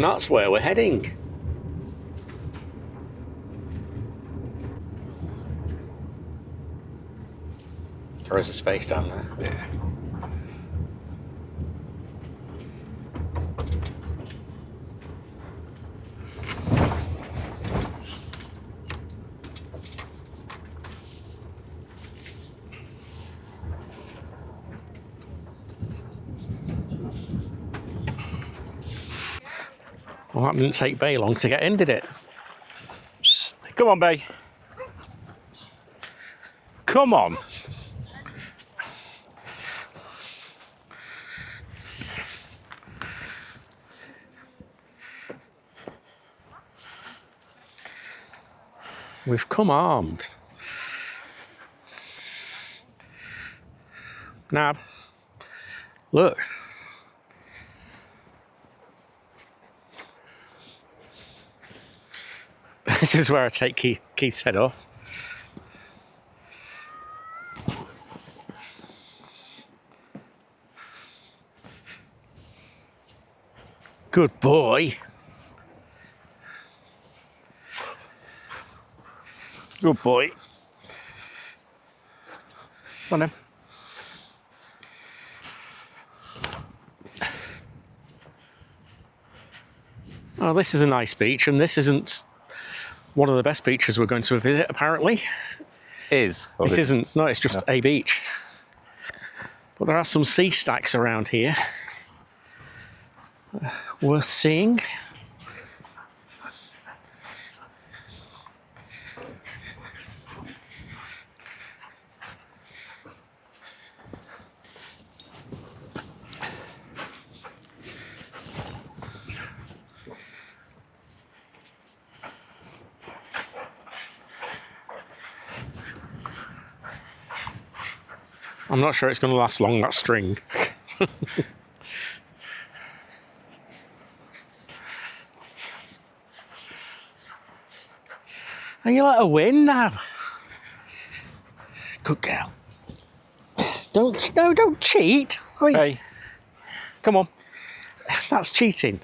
And that's where we're heading. There is a space down there. Yeah. Well, that didn't take Bay long to get in, did it? Come on, Bay. Come on. We've come armed. Nab, look. This is where I take Keith's head off. Good boy. Good boy. Come on then. Oh, this is a nice beach, and this isn't one of the best beaches we're going to visit, apparently. Is? This isn't. No, it's just a beach. But there are some sea stacks around here. Worth seeing. I'm not sure it's going to last long, that string. Are you let her win now? Good girl. Don't cheat. Oi. Hey, come on. That's cheating.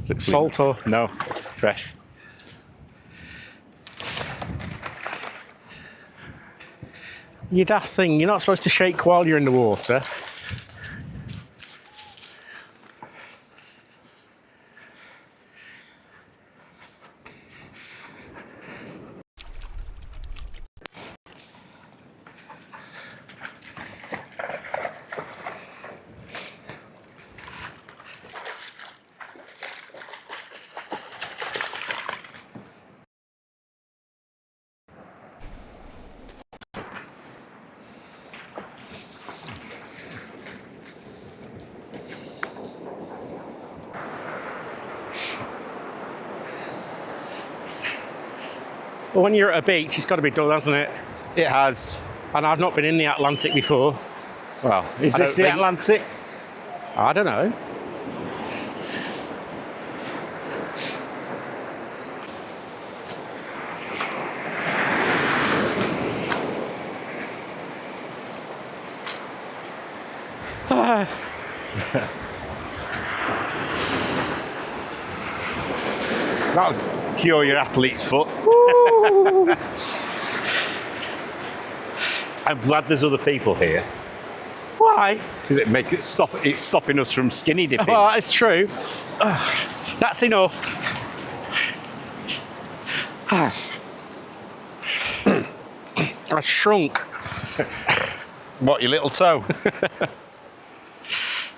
Is it salt or? No, fresh. You daft thing, you're not supposed to shake while you're in the water. But when you're at a beach, it's got to be done, hasn't it? It has. And I've not been in the Atlantic before. Well, is I this don't the think- Atlantic? I don't know. That'll cure your athlete's foot. I'm glad there's other people here Why? because it makes it stop. It's stopping us from skinny dipping. Oh, it's true. That's enough. I shrunk. What, your little toe?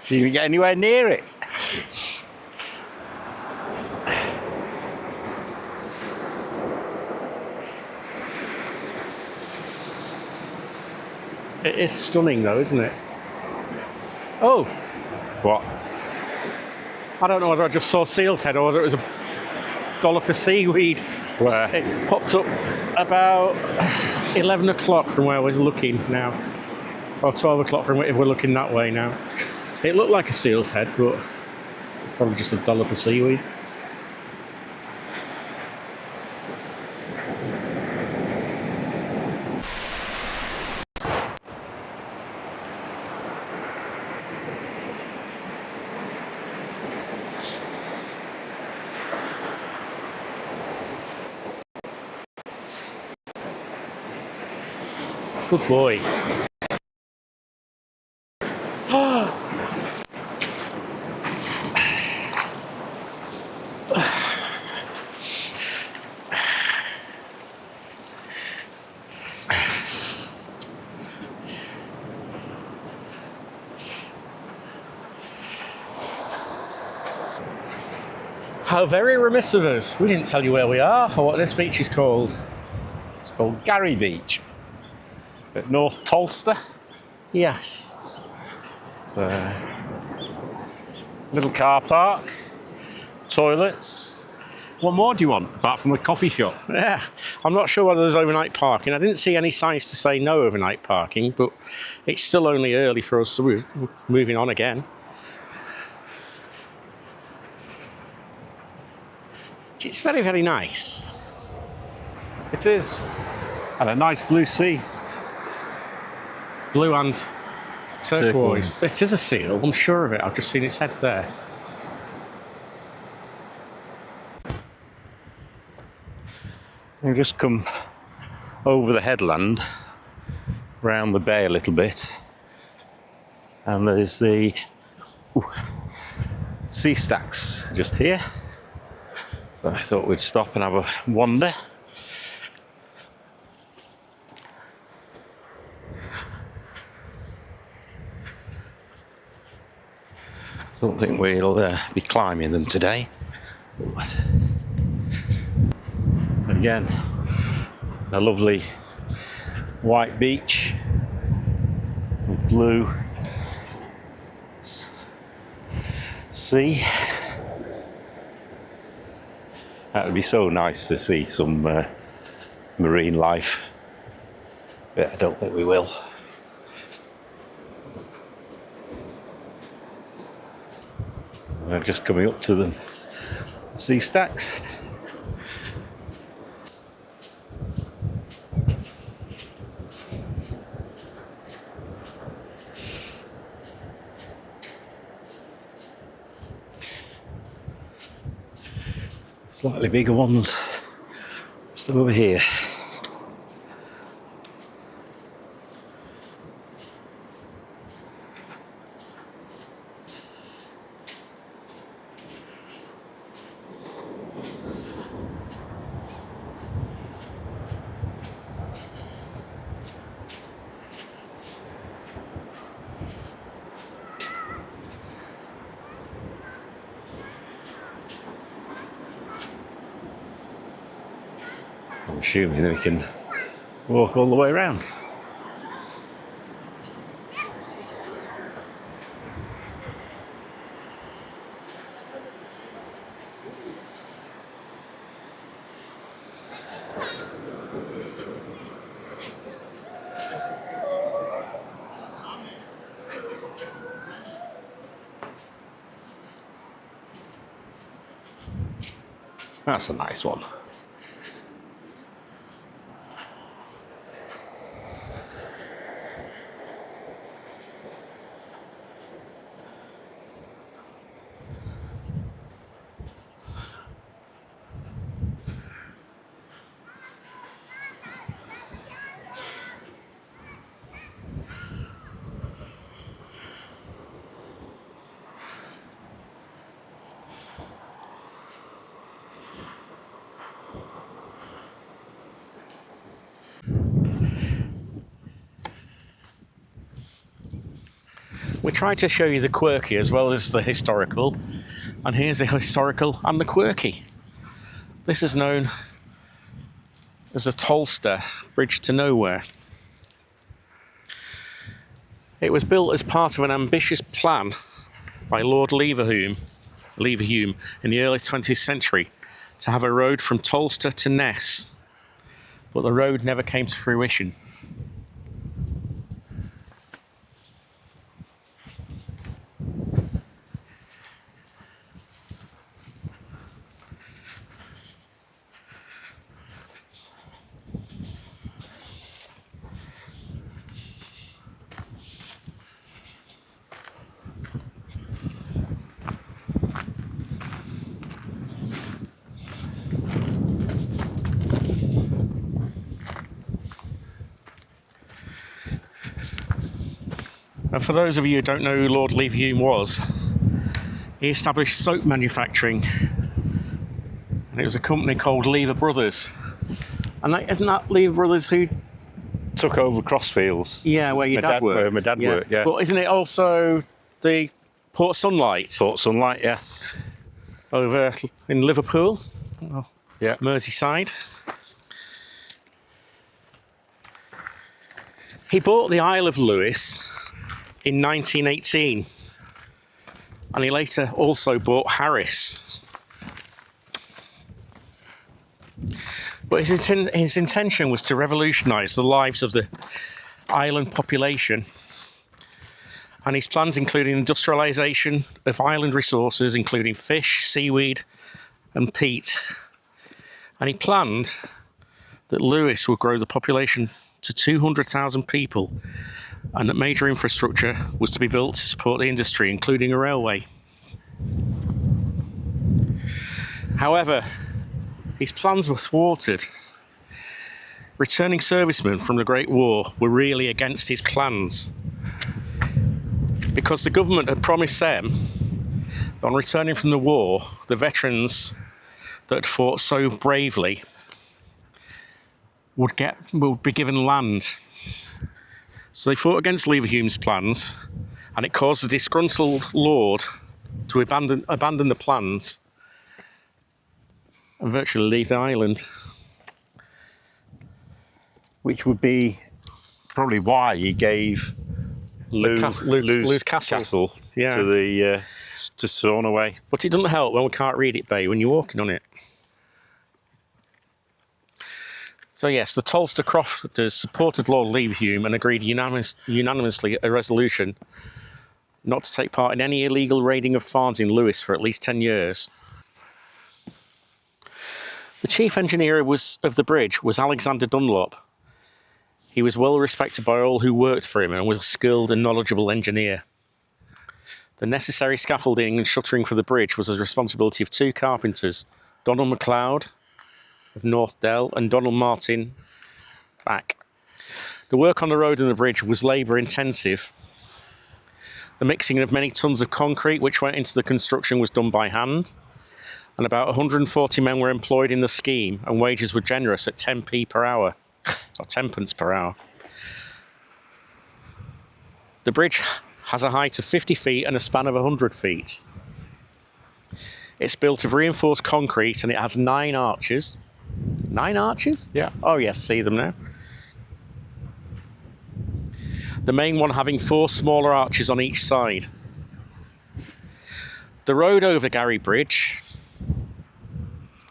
You didn't get anywhere near it. It is stunning though, isn't it? Oh, What? I don't know whether I just saw seal's head or whether it was a dollop of seaweed. Where? It popped up about 11 o'clock from where we're looking now. Or 12 o'clock from if we're looking that way now. It looked like a seal's head, but it's probably just a dollop of seaweed. Good boy. How very remiss of us. We didn't tell you where we are or what this beach is called. It's called Garry Beach at North Tolsta. Yes. It's a little car park, toilets. What more do you want apart from a coffee shop? Yeah. I'm not sure whether there's overnight parking. I didn't see any signs to say no overnight parking, but it's still only early for us, so we're moving on again. It's very, very nice. It is. And a nice blue sea. Blue and turquoise. Turquoise. It is a seal, I'm sure of it. I've just seen its head there. We've just come over the headland, round the bay a little bit, and there's the sea stacks just here. So I thought we'd stop and have a wander. Don't think we'll be climbing them today. But again, a lovely white beach with blue sea. That would be so nice to see some marine life, but I don't think we will. We're just coming up to the sea stacks. Slightly bigger ones just over here. I'm assuming that we can walk all the way around. That's a nice one. We tried to show you the quirky as well as the historical, and here's the historical and the quirky. This is known as the Tolsta Bridge to Nowhere. It was built as part of an ambitious plan by Lord Leverhulme in the early 20th century to have a road from Tolsta to Ness, but the road never came to fruition. And for those of you who don't know who Lord Leverhulme was, he established soap manufacturing. And it was a company called Lever Brothers. And isn't that Lever Brothers who Took over Crossfields. Yeah, where your dad worked. Where my dad worked, yeah. But isn't it also the Port Sunlight? Port Sunlight, yes. Over in Liverpool? Yeah. Merseyside. He bought the Isle of Lewis in 1918. And he later also bought Harris. But his intention was to revolutionise the lives of the island population. And his plans included industrialisation of island resources, including fish, seaweed and peat. And he planned that Lewis would grow the population to 200,000 people and that major infrastructure was to be built to support the industry, including a railway. However, his plans were thwarted. Returning servicemen from the Great War were really against his plans because the government had promised them that on returning from the war, the veterans that had fought so bravely would be given land. So they fought against Leverhulme's plans, and it caused the disgruntled lord to abandon the plans and virtually leave the island. Which would be probably why he gave Lewes Castle Yeah. to Stornoway. But it doesn't help when we can't read it, Bay, when you're walking on it. So yes, the Tolsta crofters supported Lord Leverhulme and agreed unanimously a resolution not to take part in any illegal raiding of farms in Lewis for at least 10 years. The chief engineer of the bridge was Alexander Dunlop. He was well respected by all who worked for him and was a skilled and knowledgeable engineer. The necessary scaffolding and shuttering for the bridge was the responsibility of two carpenters, Donald MacLeod of North Dell and Donald Martin back. The work on the road and the bridge was labour intensive. The mixing of many tons of concrete which went into the construction was done by hand, and about 140 men were employed in the scheme, and wages were generous at 10p per hour, or 10 pence per hour. The bridge has a height of 50 feet and a span of 100 feet. It's built of reinforced concrete and it has 9 arches. 9 arches? Yeah. Oh yes, see them now. The main one having 4 smaller arches on each side. The road over Garry Bridge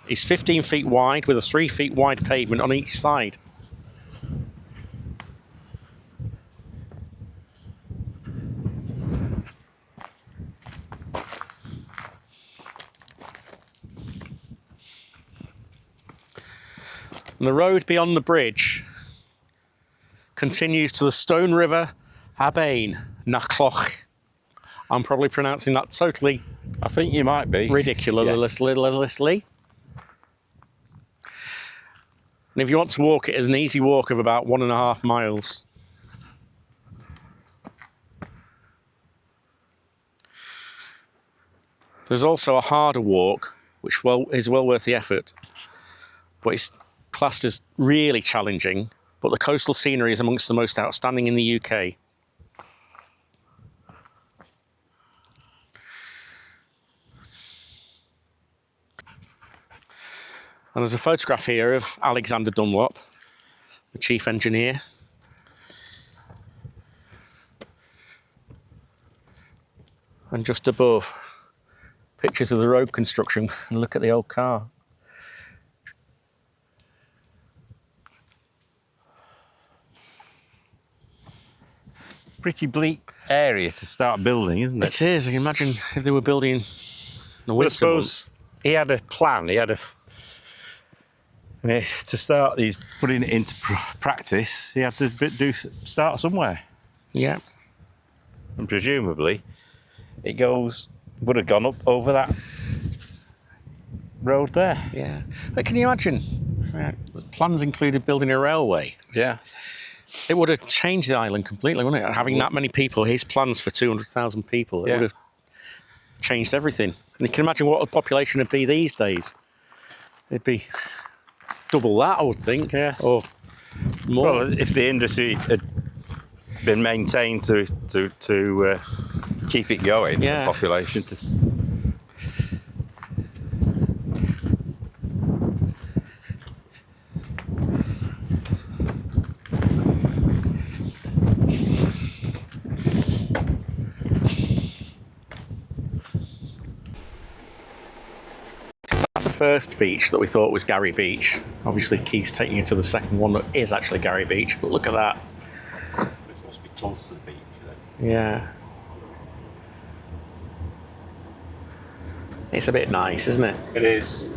is 15 feet wide with a 3 feet wide pavement on each side. And the road beyond the bridge continues to the Stone River, Abain, Nachloch. I'm probably pronouncing that totally I think you might be. ridiculously. And if you want to walk it, it's an easy walk of about 1.5 miles. There's also a harder walk, which is well worth the effort, but it's classed as really challenging, but the coastal scenery is amongst the most outstanding in the UK. And there's a photograph here of Alexander Dunlop, the chief engineer. And just above, pictures of the road construction. And look at the old car. Pretty bleak area to start building, isn't it? It is. I can imagine if they were building in the Well, I winter suppose months. he had a plan. To start these putting it into practice. He had to start somewhere, Yeah. and presumably, it would have gone up over that road there. Yeah. But can you imagine? The plans included building a railway. Yeah. It would have changed the island completely, wouldn't it? Having that many people, his plans for 200,000 people, it would have changed everything. And you can imagine what the population would be these days. It'd be double that, I would think, or more. Well, if the industry had been maintained to keep it going, the population. That's the first beach that we thought was Garry Beach. Obviously, Keith's taking you to the second one that is actually Garry Beach, but look at that. This must be Tolsta Beach, Yeah. It's a bit nice, isn't it? It is.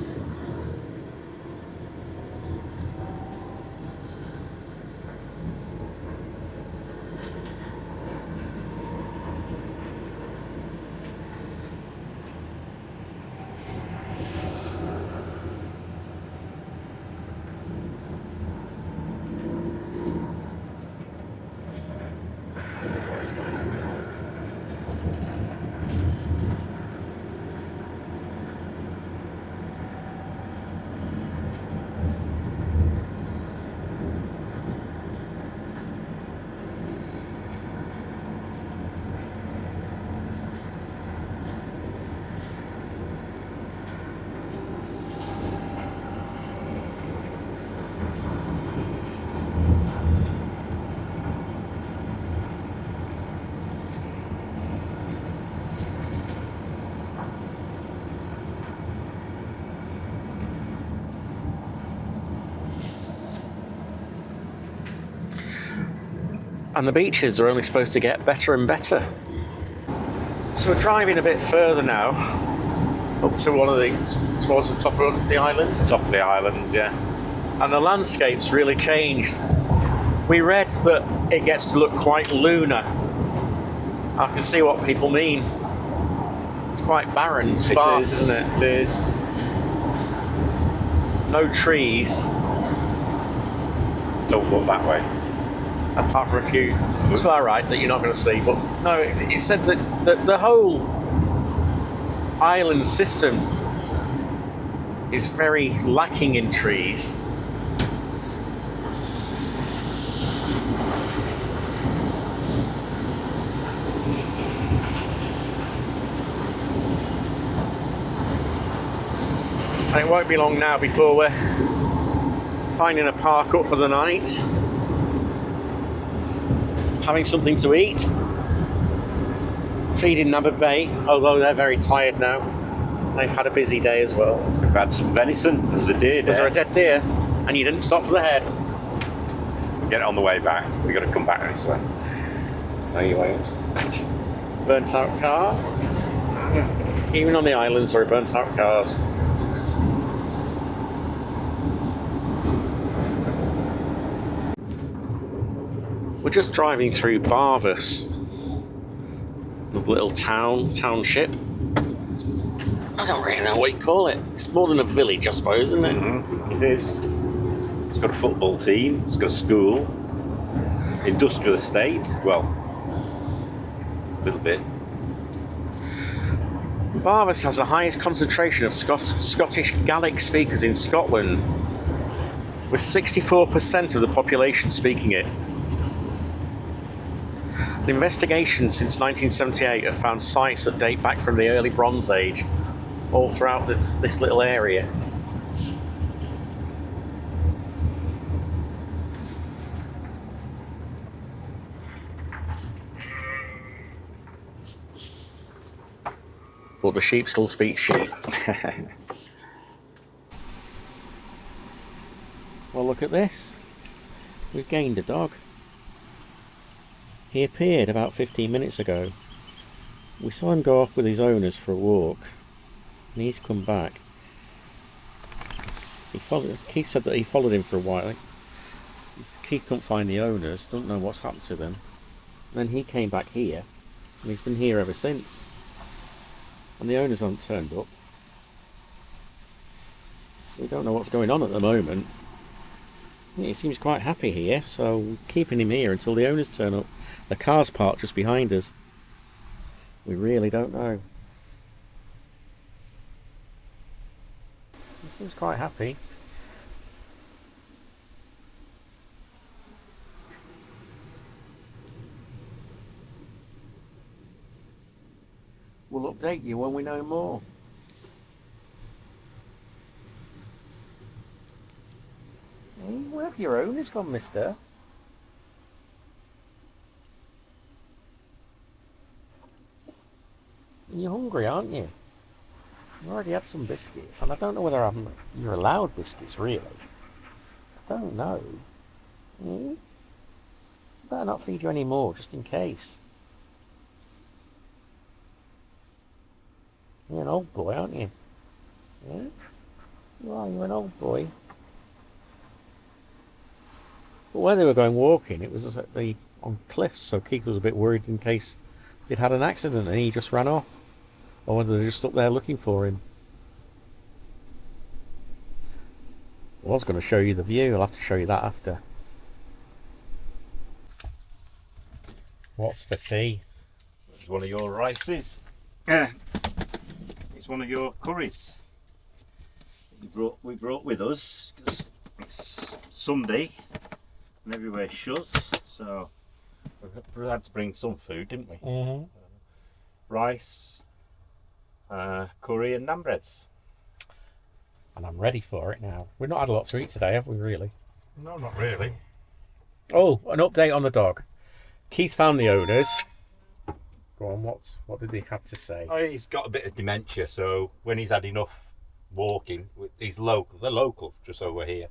And the beaches are only supposed to get better and better. So we're driving a bit further now, up to towards the top of the island. Top of the islands, yes. And the landscape's really changed. We read that it gets to look quite lunar. I can see what people mean. It's quite barren, sparse, isn't it? It is. No trees, Don't look that way. apart from a few to our right that you're not going to see. But no, it said that the whole island system is very lacking in trees. And it won't be long now before we're finding a park up for the night, having something to eat, feeding Nabbit Bay, although they're very tired now. They've had a busy day as well. We've had some venison. There was a deer Was there there. a dead deer? And you didn't stop for the head? We'll get it on the way back. We've got to come back this way. No, you won't. Burnt out car? Even on the islands there are burnt out cars. We're just driving through Barvas, the little township. I don't really know what you call it. It's more than a village, I suppose, isn't it? Mm-hmm. It is. It's got a football team. It's got a school. Industrial estate. Well, a little bit. Barvas has the highest concentration of Scottish Gaelic speakers in Scotland, with 64% of the population speaking it. The investigations since 1978 have found sites that date back from the early Bronze Age all throughout this little area. But the sheep still speak sheep. Well, look at this. We've gained a dog. He appeared about 15 minutes ago. We saw him go off with his owners for a walk, and he's come back. Keith said that he followed him for a while. Keith couldn't find the owners, don't know what's happened to them. Then he came back here, and he's been here ever since. And the owners haven't turned up. So we don't know what's going on at the moment. He seems quite happy here, so we're keeping him here until the owners turn up. The car's parked just behind us. We really don't know. He seems quite happy. We'll update you when we know more. Hey, where have your owners gone, mister? You're hungry, aren't you? You already had some biscuits, and I don't know whether you're allowed biscuits, really. I don't know. Hmm? So I better not feed you any more, just in case. You're an old boy, aren't you? Yeah? You are, you're an old boy. But when they were going walking, it was on cliffs, so Keith was a bit worried in case they'd had an accident and he just ran off. Or whether they're just up there looking for him. I was going to show you the view, I'll have to show you that after. What's for tea? It's one of your rices. Yeah. It's one of your curries. We brought with us because it's Sunday and everywhere's shut, so we had to bring some food, didn't we? Mm-hmm. Rice, curry and naan breads. And I'm ready for it now. We've not had a lot to eat today, have we, really? No, not really. Oh, an update on the dog. Keith found the owners. Go on, what did he have to say? Oh, he's got a bit of dementia, so when he's had enough walking, they're local, just over here,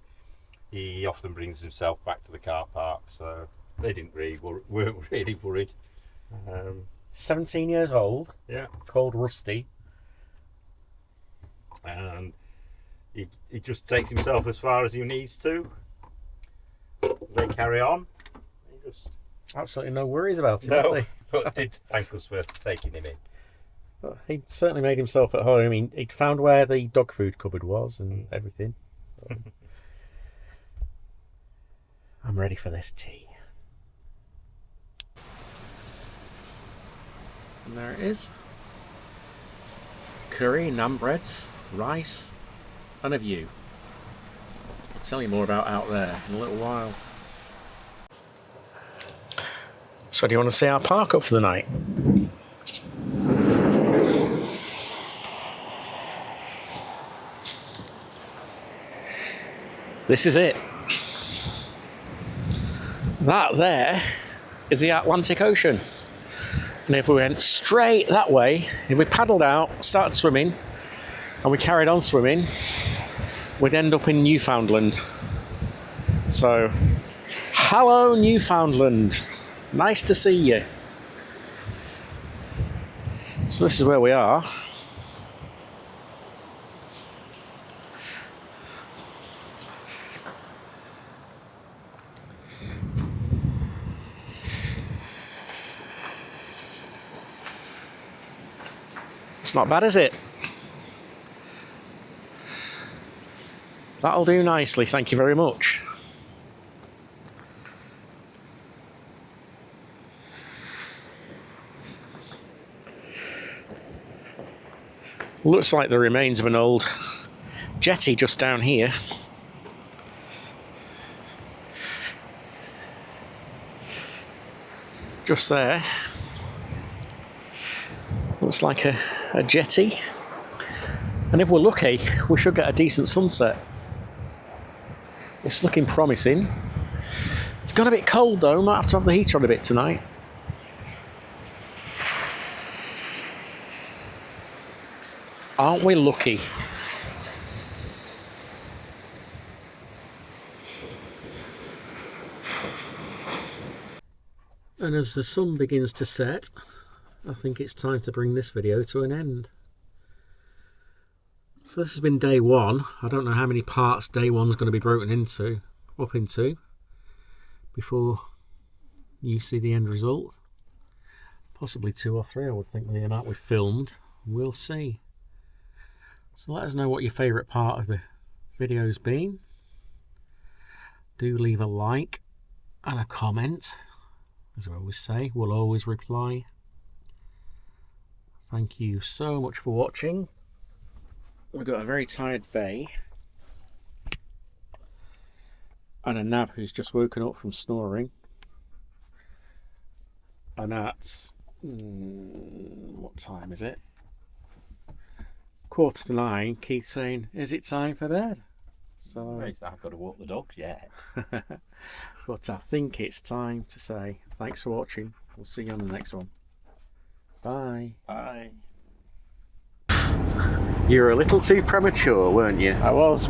he often brings himself back to the car park, so they weren't really worried. 17 years old. Yeah. Called Rusty. And he just takes himself as far as he needs to. They carry on. He just... Absolutely no worries about him, No, have but did thank us for taking him in. But he certainly made himself at home. I mean, he'd found where the dog food cupboard was and everything. So. I'm ready for this tea. And there it is. Curry, naan breads, rice, and a view. I'll tell you more about out there in a little while. So do you want to see our park up for the night? This is it. That there is the Atlantic Ocean. And if we went straight that way, if we paddled out, started swimming, and we carried on swimming, we'd end up in Newfoundland. So, hello Newfoundland. Nice to see you. So this is where we are. It's not bad, is it? That'll do nicely, thank you very much. Looks like the remains of an old jetty just down here. Just there. Looks like a jetty. And if we're lucky, we should get a decent sunset. It's looking promising. It's got a bit cold though, might have to have the heater on a bit tonight. Aren't we lucky? And as the sun begins to set, I think it's time to bring this video to an end. So this has been day one. I don't know how many parts day one's going to be broken up into before you see the end result. Possibly 2 or 3, I would think, the amount we've filmed. We'll see. So let us know what your favourite part of the video's been. Do leave a like and a comment. As I always say, we'll always reply. Thank you so much for watching. We've got a very tired Bay and a Nab who's just woken up from snoring. And at what time is it? 9:15. Keith's saying, "Is it time for bed?" So I've got to walk the dogs yet. but I think it's time to say thanks for watching. We'll see you on the next one. Bye. Bye. You were a little too premature, weren't you? I was.